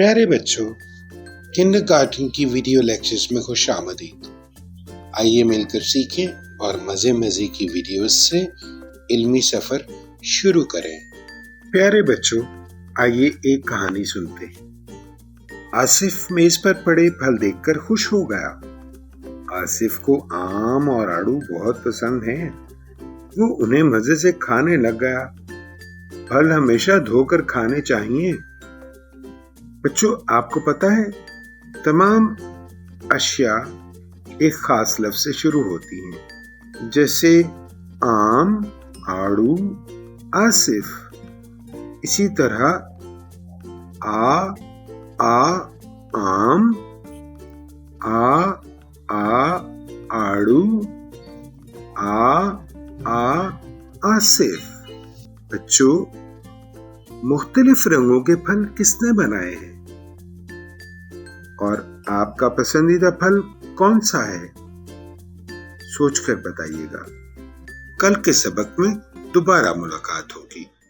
پیارے بچوں، کنڈرگارٹن کی ویڈیو لیکچرز میں خوش آمدید۔ آئیے مل کر سیکھیں اور مزے کی ویڈیوز سے علمی سفر شروع کریں۔ پیارے بچوں، آئیے ایک کہانی سنتے ہیں۔ آصف میز پر پڑے پھل دیکھ کر خوش ہو گیا۔ آصف کو آم اور آڑو بہت پسند ہیں۔ وہ انہیں مزے سے کھانے لگ گیا۔ پھل ہمیشہ دھو کر کھانے چاہیے۔ بچوں، آپ کو پتہ ہے تمام اشیاء ایک خاص لفظ سے شروع ہوتی ہیں، جیسے آم، آڑو، آصف۔ اسی طرح آم، آڑو، آصف۔ بچوں، مختلف رنگوں کے پھل کس نے بنائے ہیں؟ اور آپ کا پسندیدہ پھل کون سا ہے؟ سوچ کر بتائیے گا۔ کل کے سبق میں دوبارہ ملاقات ہوگی۔